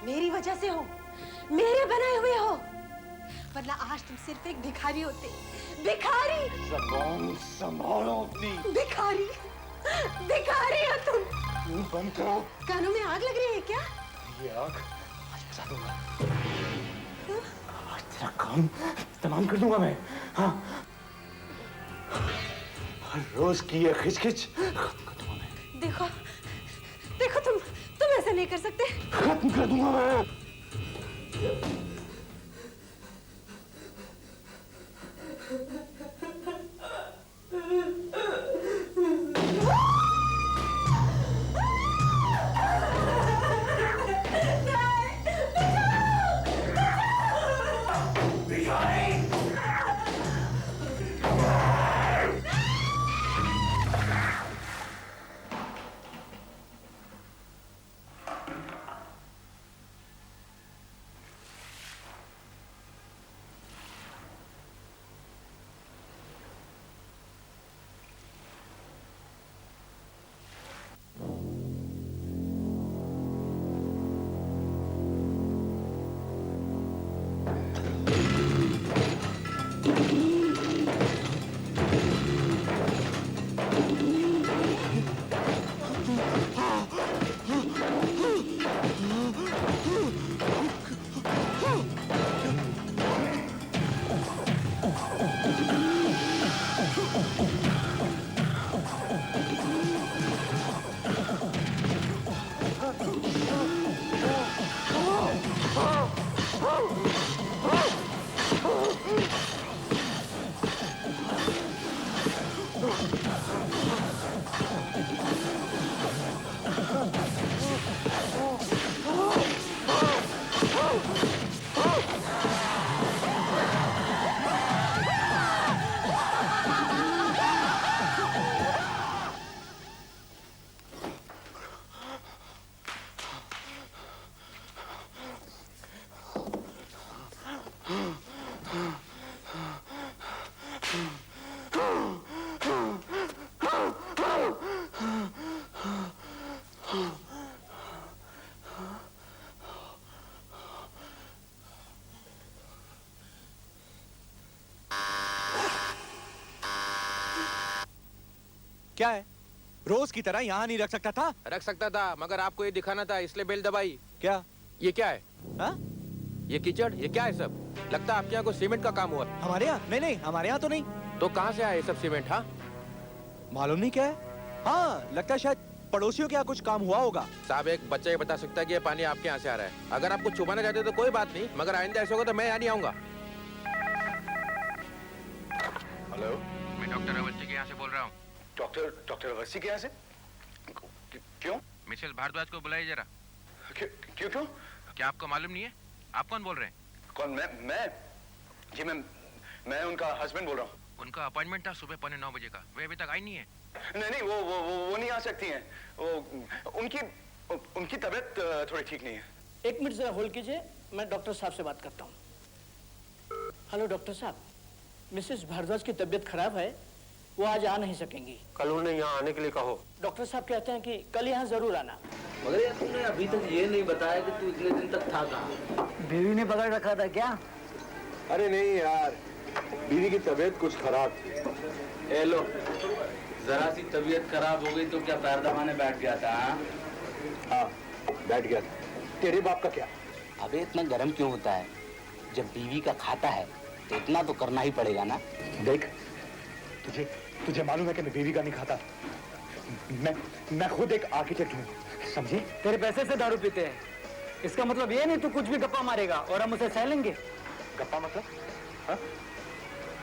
मेरी वजह से हो, मेरे बनाए हुए हो, वरना आज तुम सिर्फ एक भिखारी होते। भिखारी। ज़बान संभालो अपनी। भिखारी, भिखारी हो तुम। मुंह बंद करो। कानों में आग लग रही है क्या? ये आग आज बुझा दूंगा। आज तेरा काम तमाम कर दूंगा मैं। हाँ, हर रोज की ये खिचखिच खत्म कर दूंगा मैं। देखो, देखो तुम ऐसा नहीं कर सकते। खत्म कर दूंगा मैं। क्या है? रोज की तरह यहाँ नहीं रख सकता था? रख सकता था, मगर आपको ये दिखाना था, इसलिए बेल दबाई। क्या? ये क्या है? हा? ये कीचड़, ये क्या है सब? लगता है आपके यहाँ कोई सीमेंट का काम हुआ। हमारे यहाँ? नहीं नहीं, हमारे यहाँ तो नहीं। तो कहाँ से आया ये सब सीमेंट? हाँ, मालूम नहीं क्या है। हाँ, लगता है शायद पड़ोसियों के यहाँ कुछ काम हुआ होगा। साहब, एक बच्चा ये बता सकता है कि ये पानी आपके यहाँ से आ रहा है। अगर आपको छुपाना चाहते तो कोई बात नहीं, मगर आइंदा ऐसा होगा तो मैं यहाँ नहीं आऊंगा। हेलो, मैं डॉक्टर अवस्थी के यहाँ से बोल रहा हूँ। डॉक्टर अवस्थी के यहाँ से? क्यों? मिसेस भारद्वाज को बुलाइए जरा। क्यों क्यों? क्या आपको मालूम नहीं है? आप कौन बोल रहे हैं? कौन? मैं जी मैं उनका हस्बैंड बोल रहा हूँ। उनका अपॉइंटमेंट था सुबह 9:15 बजे का, वे अभी तक आई नहीं है। नहीं, वो नहीं आ सकती हैं। वो उनकी तबीयत थोड़ी ठीक नहीं है। 1 मिनट जरा होल्ड कीजिए, मैं डॉक्टर साहब से बात करता हूँ। हेलो डॉक्टर साहब, मिसेस भारद्वाज की तबीयत खराब है, वो आज आ नहीं सकेंगी। कल उन्हें यहाँ आने के लिए कहो। डॉक्टर साहब कहते हैं कि कल यहाँ जरूर आना। मगर यार तुमने अभी तक ये नहीं बताया कि तू इतने दिन तक था कहाँ? बीवी ने पकड़ रखा था क्या? अरे नहीं यार, बीवी की तबीयत कुछ खराब थी। ए लो, जरा सी तबीयत खराब हो गई तो क्या पैर दबाने बैठ गया था? हाँ, बैठ गया था। तेरे बाप का क्या? अबे इतना गर्म क्यों होता है? जब बीवी का खाता है तो इतना तो करना ही पड़ेगा ना। देख, तुझे तुझे मालूम है कि मैं बीवी का नहीं खाता। मैं खुद एक आर्किटेक्ट हूँ, समझे? तेरे पैसे से दारू पीते हैं, इसका मतलब ये नहीं तू कुछ भी गप्पा मारेगा और हम उसे सह लेंगे। गप्पा मतलब? हाँ?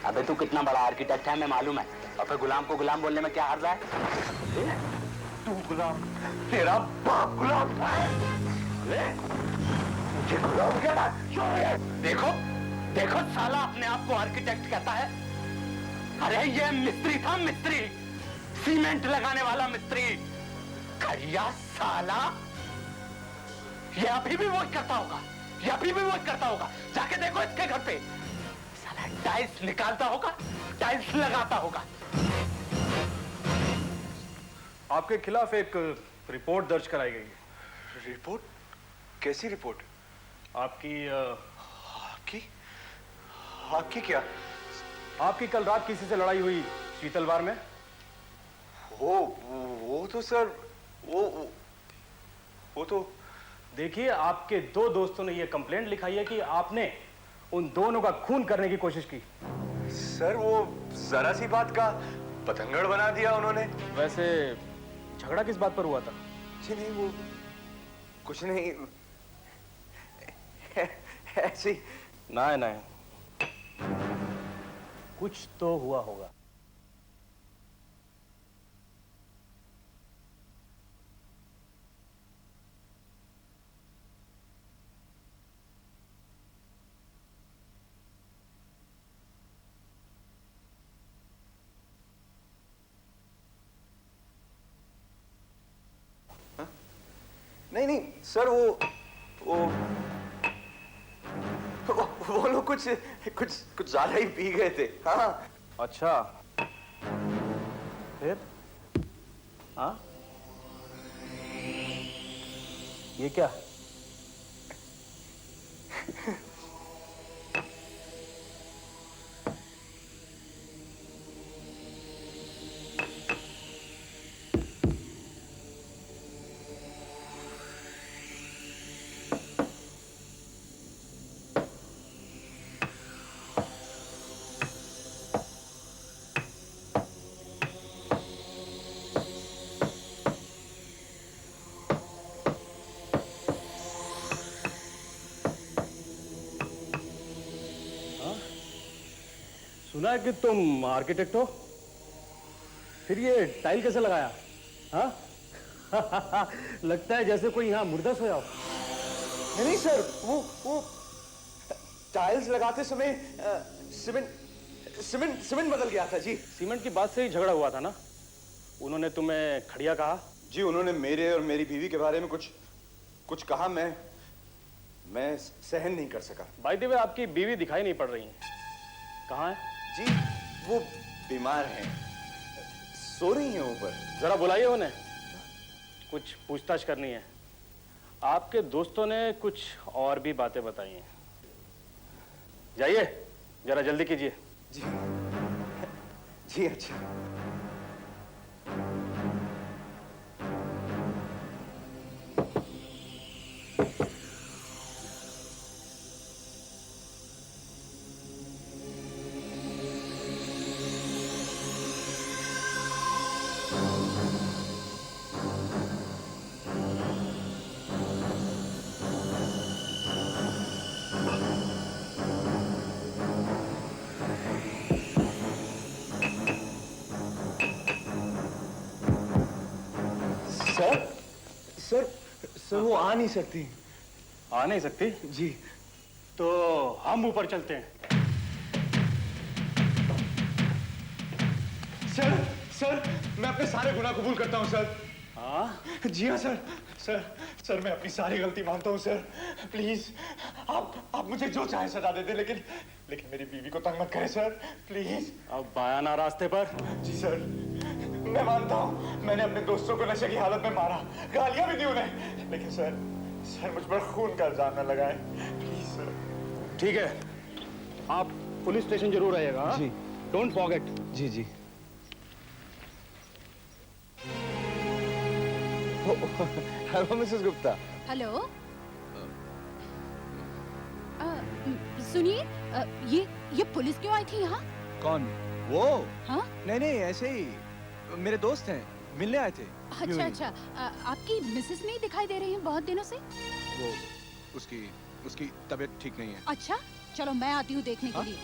अबे तू कितना बड़ा आर्किटेक्ट है, मैं मालूम है। और फिर गुलाम को गुलाम बोलने में क्या हर्ज है? तू गुलाम, तेरा बाप गुलाम है। मुझे गुलाम कहना क्यों है? देखो देखो, साला अपने आप को आर्किटेक्ट कहता है। अरे ये मिस्त्री था, मिस्त्री, सीमेंट लगाने वाला मिस्त्री। करिया साला, ये अभी भी वही करता होगा, ये अभी भी वही करता होगा। जाके देखो इसके घर पे, साला टाइल्स निकालता होगा, टाइल्स लगाता होगा। आपके खिलाफ एक रिपोर्ट दर्ज कराई गई है। रिपोर्ट? कैसी रिपोर्ट? आपकी आपकी क्या? आपकी कल रात किसी से लड़ाई हुई शीतलवार में। वो तो सर, वो तो देखिए, आपके दो दोस्तों ने यह कंप्लेंट लिखाई है कि आपने उन दोनों का खून करने की कोशिश की। सर वो जरा सी बात का पतंगड़ बना दिया उन्होंने। वैसे झगड़ा किस बात पर हुआ था? जी नहीं, वो कुछ नहीं, ऐसी। नहीं, कुछ तो हुआ होगा। नहीं सर, वो लोग कुछ ज्यादा ही पी गए थे। हाँ। अच्छा, फिर? हाँ, ये क्या? सुना है कि तुम आर्किटेक्ट हो, फिर ये टाइल कैसे लगाया? हाँ? लगता है जैसे कोई यहाँ मुर्दा सोया हो। नहीं सर, वो टाइल्स लगाते समय सीमेंट बदल गया था जी। सीमेंट की बात से ही झगड़ा हुआ था ना? उन्होंने तुम्हें खड़िया कहा? जी, उन्होंने मेरे और मेरी बीवी के बारे में कुछ कहा। मैं सहन नहीं कर सका। बाय द वे, आपकी बीवी दिखाई नहीं पड़ रही है, कहाँ है? जी, वो बीमार हैं, सो रही हैं ऊपर। जरा बुलाइए उन्हें, कुछ पूछताछ करनी है। आपके दोस्तों ने कुछ और भी बातें बताई हैं। जाइए, जरा जल्दी कीजिए। जी अच्छा। सर वो आ नहीं सकती। आ नहीं सकती? जी। तो हम ऊपर चलते हैं। सर मैं अपने सारे गुनाह कबूल करता हूँ सर। हाँ? जी हाँ सर मैं अपनी सारी गलती मानता हूँ सर। प्लीज आप मुझे जो चाहे सजा दे दे, लेकिन मेरी बीवी को तंग मत करें सर, प्लीज। अब बयाना रास्ते पर। जी सर, मैं मानता हूँ मैंने अपने दोस्तों को नशे की हालत में मारा, गालियां भी दी उन्हें, लेकिन सर मुझ पर खून का इल्जाम न लगाएं, प्लीज सर। ठीक है, आप पुलिस स्टेशन जरूर आइएगा। जी। Don't forget. जी। Hello Mrs Gupta. हेलो, सुनिए, ये पुलिस क्यों आई थी यहाँ? कौन? वो? हाँ? नहीं ऐसे ही मेरे दोस्त हैं, मिलने आए थे। अच्छा, आपकी मिसेस नहीं दिखाई दे रही हैं बहुत दिनों से? वो उसकी तबीयत ठीक नहीं है। अच्छा, चलो मैं आती हूँ देखने के लिए।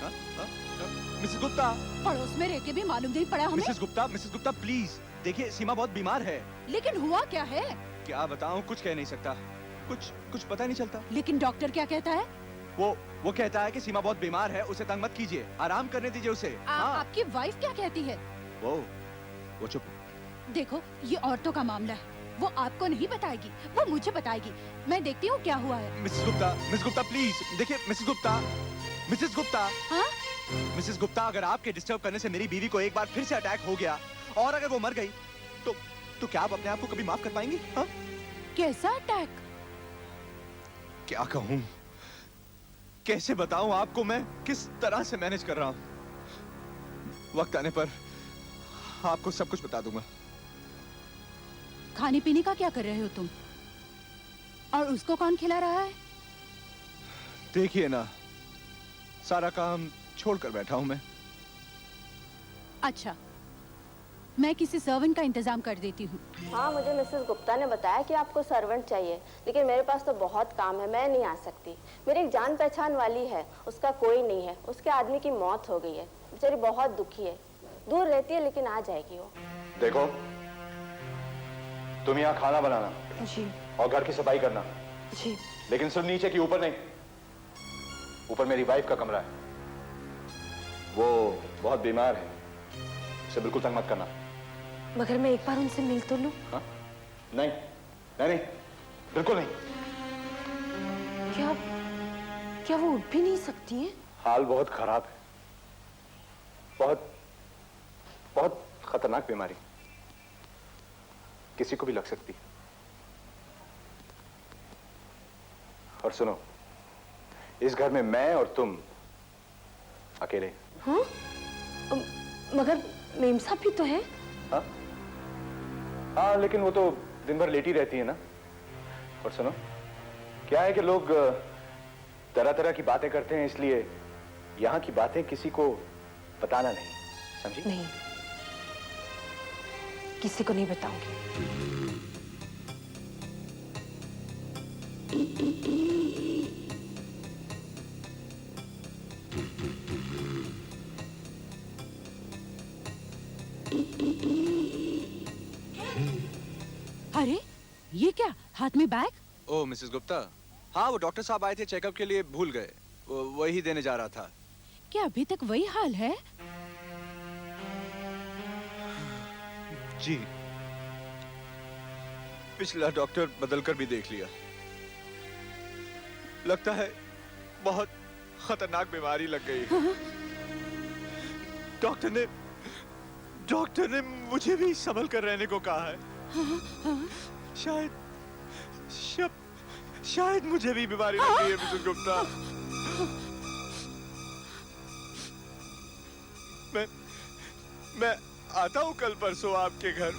मिसेस गुप्ता, पड़ोस में रह के भी मालूम नहीं पड़ा हमें। मिसेस गुप्ता प्लीज देखिए, सीमा बहुत बीमार है। लेकिन हुआ क्या है? क्या बताऊं, कुछ कह नहीं सकता, कुछ पता नहीं चलता। लेकिन डॉक्टर क्या कहता है? वो कहता है कि सीमा बहुत बीमार है, उसे तंग मत कीजिए, आराम करने दीजिए उसे। आपकी वाइफ क्या कहती है? वो चुप। देखो, ये औरतों का मामला है, वो आपको नहीं बताएगी, वो मुझे बताएगी। मैं देखती हूँ क्या हुआ है। मिसेस गुप्ता प्लीज देखिए। मिसेस गुप्ता, हाँ? मिसेस गुप्ता, अगर आपके डिस्टर्ब करने से मेरी बीवी को एक बार फिर से अटैक हो गया और अगर वो मर गई तो क्या आप अपने आप को कभी माफ कर पाएंगी? हाँ? कैसा अटैक? क्या कहूँ, कैसे बताऊं आपको मैं किस तरह से मैनेज कर रहा हूँ। वक्त आने पर आपको सब कुछ बता दूंगा। खाने पीने का क्या कर रहे हो तुम? और उसको कौन खिला रहा है? देखिए ना, सारा काम छोड़कर बैठा हूं मैं। अच्छा, मैं किसी सर्वेंट का इंतजाम कर देती हूँ। हाँ, मुझे मिसेस गुप्ता ने बताया कि आपको सर्वेंट चाहिए, लेकिन मेरे पास तो बहुत काम है, मैं नहीं आ सकती। मेरी एक जान पहचान वाली है, उसका कोई नहीं है, उसके आदमी की मौत हो गई है, बेचारी बहुत दुखी है, दूर रहती है लेकिन आ जाएगी वो। देखो, तुम यहाँ खाना बनाना जी और घर की सफाई करना जी, लेकिन सिर्फ नीचे की, ऊपर नहीं। ऊपर मेरी वाइफ का कमरा है, वो बहुत बीमार है, उसे बिल्कुल तंग मत करना। मगर मैं एक बार उनसे मिल तो लूं? हाँ? नहीं, बिल्कुल नहीं। क्या वो उठ भी नहीं सकती हैं? हाल बहुत खराब है, बहुत खतरनाक बीमारी, किसी को भी लग सकती है। और सुनो, इस घर में मैं और तुम अकेले। हाँ? मगर मेम साहब भी तो है। हाँ, लेकिन वो तो दिन भर लेटी रहती है ना। और सुनो, क्या है कि लोग तरह तरह की बातें करते हैं, इसलिए यहाँ की बातें किसी को बताना नहीं, समझी? नहीं, किसी को नहीं बताऊंगी। अरे, ये क्या हाथ में बैग? ओ मिसेस गुप्ता, हाँ वो डॉक्टर साहब आए थे चेकअप के लिए, भूल गए, वही देने जा रहा था। क्या अभी तक वही हाल है? जी, पिछला डॉक्टर बदलकर भी देख लिया, लगता है बहुत खतरनाक बीमारी लग गई। डॉक्टर ने मुझे भी संभल कर रहने को कहा है। शायद मुझे भी बीमारी लग गई है मिसेस गुप्ता। मैं आता हूँ कल परसों आपके घर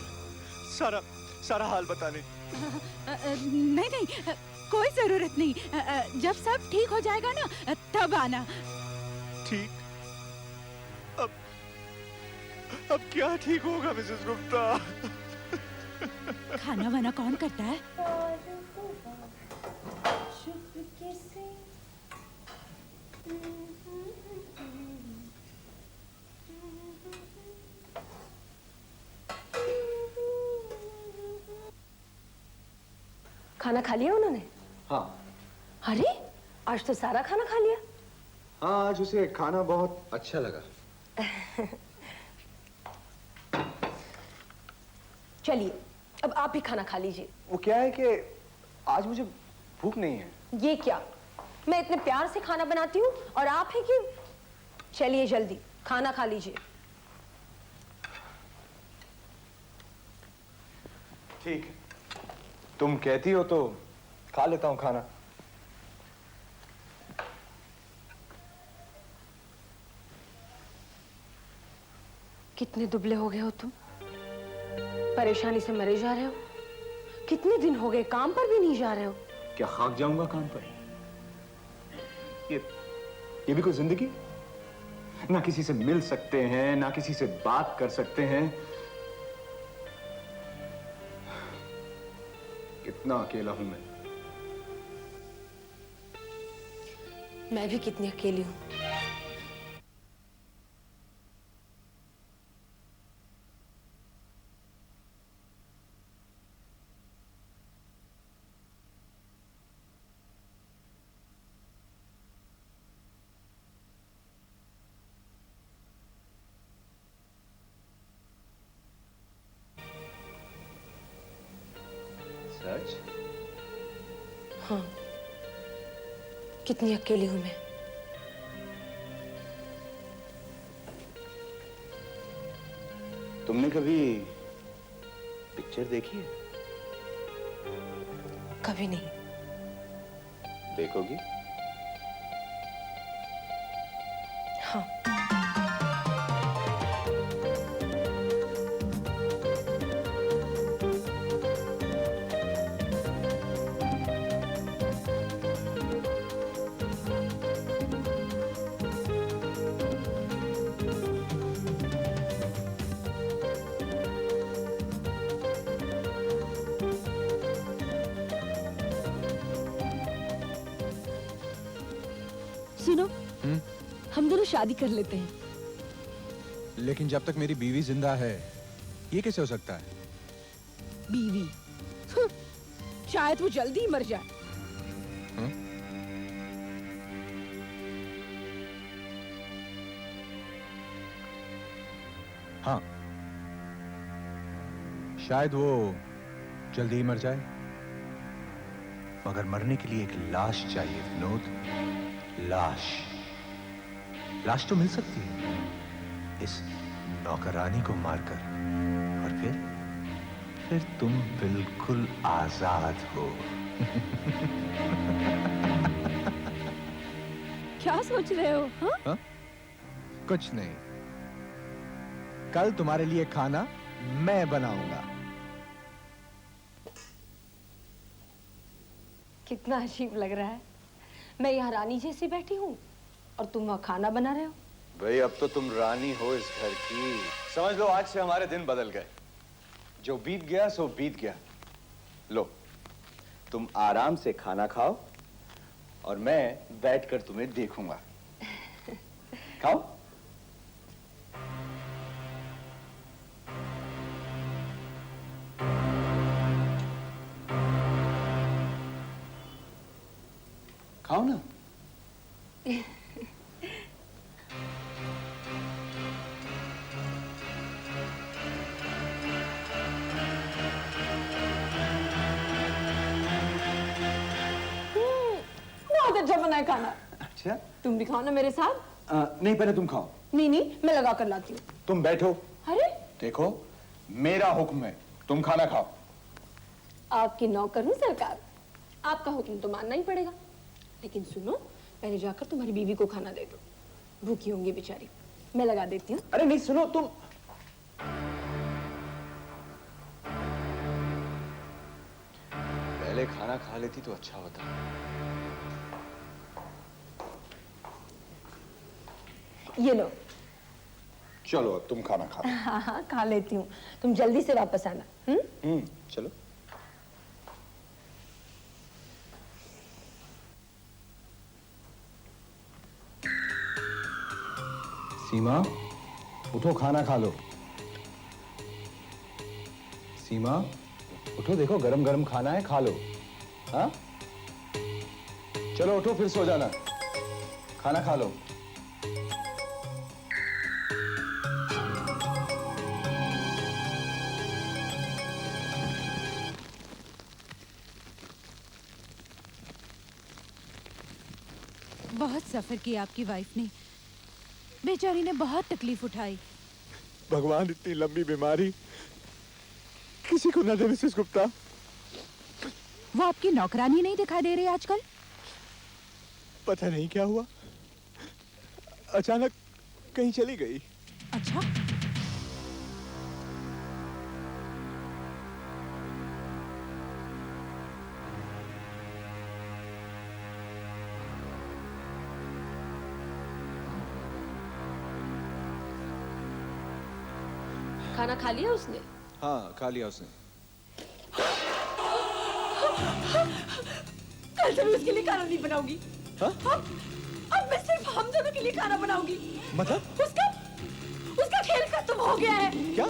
सारा हाल बताने। नहीं, कोई जरूरत नहीं, जब सब ठीक हो जाएगा ना तब आना। ठीक? अब क्या ठीक होगा मिसेस गुप्ता? खाना वाना कौन करता है? खाना खा लिया उन्होंने? हाँ। अरे, आज तो सारा खाना खा लिया। हाँ, आज उसे खाना बहुत अच्छा लगा। चलिए, अब आप भी खाना खा लीजिए। वो क्या है कि आज मुझे भूख नहीं है। ये क्या, मैं इतने प्यार से खाना बनाती हूँ और आप है कि? चलिए जल्दी खाना खा लीजिए। ठीक, तुम कहती हो तो खा लेता हूँ खाना। कितने दुबले हो गए हो तुम, परेशानी से मरे जा रहे हो। कितने दिन हो गए काम पर भी नहीं जा रहे हो। क्या खाक जाऊंगा काम पर? ये भी कोई जिंदगी? ना किसी से मिल सकते हैं, ना किसी से बात कर सकते हैं। कितना अकेला हूं मैं भी कितनी अकेली हूं। सच? हाँ, कितनी अकेली हूं मैं। तुमने कभी पिक्चर देखी है? कभी नहीं। देखोगी? हाँ। सुनो, हम दोनों शादी कर लेते हैं। लेकिन जब तक मेरी बीवी जिंदा है, ये कैसे हो सकता है? बीवी? शायद वो जल्दी ही मर जाए। हाँ, शायद वो जल्दी ही मर जाए, मगर मरने के लिए एक लाश चाहिए विनोद। लाश तो मिल सकती है इस नौकरानी को मारकर, और फिर तुम बिल्कुल आजाद हो। क्या सोच रहे हो? हाँ? कुछ नहीं, कल तुम्हारे लिए खाना मैं बनाऊंगा। कितना अजीब लग रहा है। मैं यहाँ रानी जैसी बैठी हूँ और तुम वहाँ खाना बना रहे हो। भाई अब तो तुम रानी हो इस घर की। समझ लो आज से हमारे दिन बदल गए। जो बीत गया सो बीत गया। लो, तुम आराम से खाना खाओ और मैं बैठकर तुम्हें देखूंगा। खाओ। खाओ ना। बहुत अच्छा बना है खाना। अच्छा, तुम भी खाओ ना मेरे साथ। नहीं, पहले तुम खाओ। नहीं, मैं लगा कर लाती हूँ। तुम बैठो। अरे, देखो, मेरा हुक्म है, तुम खाना खाओ। आपकी नौकर हूँ सरकार, आपका हुक्म तो मानना ही पड़ेगा। लेकिन सुनो, पहले जाकर तुम्हारी बीवी को खाना दे दो, भूखी होंगी बेचारी। मैं लगा देती हूँ। अरे नहीं, सुनो तुम। पहले खाना खा लेती तो अच्छा होता। ये लो। चलो अब तुम खाना खा लो। हाँ, खा लेती हूँ। तुम जल्दी से वापस आना। चलो। सीमा, उठो खाना खा लो। सीमा, उठो, देखो गरम गरम खाना है, खा लो। हाँ, चलो उठो, फिर सो जाना। खाना खा लो। बहुत सफर किया आपकी वाइफ ने, बेचारी ने बहुत तकलीफ उठाई। भगवान, इतनी लंबी बीमारी किसी को न दे मिसेस गुप्ता। वो आपकी नौकरानी नहीं दिखाई दे रही आजकल? पता नहीं क्या हुआ, अचानक कहीं चली गई। अच्छा, खाना खा लिया उसने? हाँ, खा लिया उसने। कल से मैं उसके लिए खाना नहीं बनाऊंगी। हाँ? अब मैं सिर्फ हम दोनों के लिए खाना बनाऊंगी। मतलब? उसका खेल खत्म हो गया है। क्या?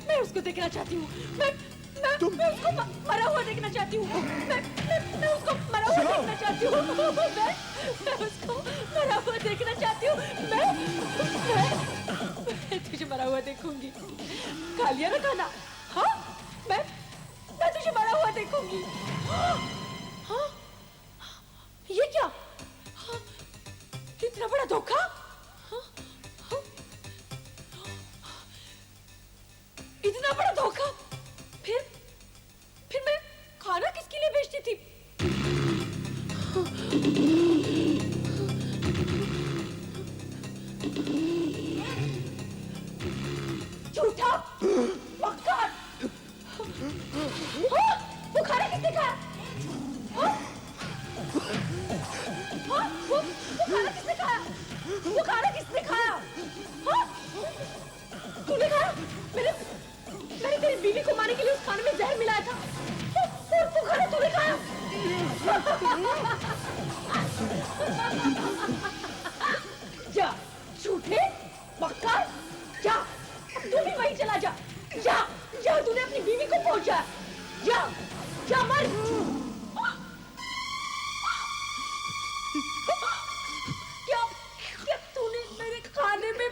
मैं उसको देखना चाहती हूँ। मैं उसको मरा हुआ देखना चाहती हूँ। मैं उसको मरा हुआ देखना चाहती हूँ। मैं उसको मरा हुआ देखना चाहती हूँ। मैं तुझे मरा हुआ देखूंगी। खा लिया ना खाना? हाँ, मैं तुझे मरा हुआ देखूंगी। हाँ, ये क्या? हाँ, इतना बड़ा धोखा? हाँ, हाँ, इतना बड़ा धोखा? फिर मैं खाना किसके लिए बेचती थी? झूठा, मक्कार। हाँ, वो खाना किसने खाया? हाँ? हाँ, वो खाना किसने खाया? वो खाना किसने खाया? हाँ? तूने खाया? मैंने तेरी बीवी को मारने के लिए उस खाने में जहर मिलाया था। वो खाना तूने खाया? जा, झूठे, मक्कार, जा। तू भी वहीं चला जा। जा, तूने अपनी बीवी को पहुंचा। जा मर। क्या तूने मेरे खाने में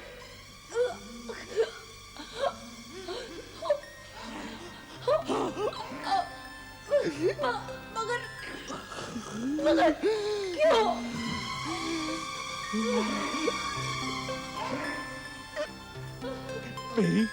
मगर क्यों? नहीं,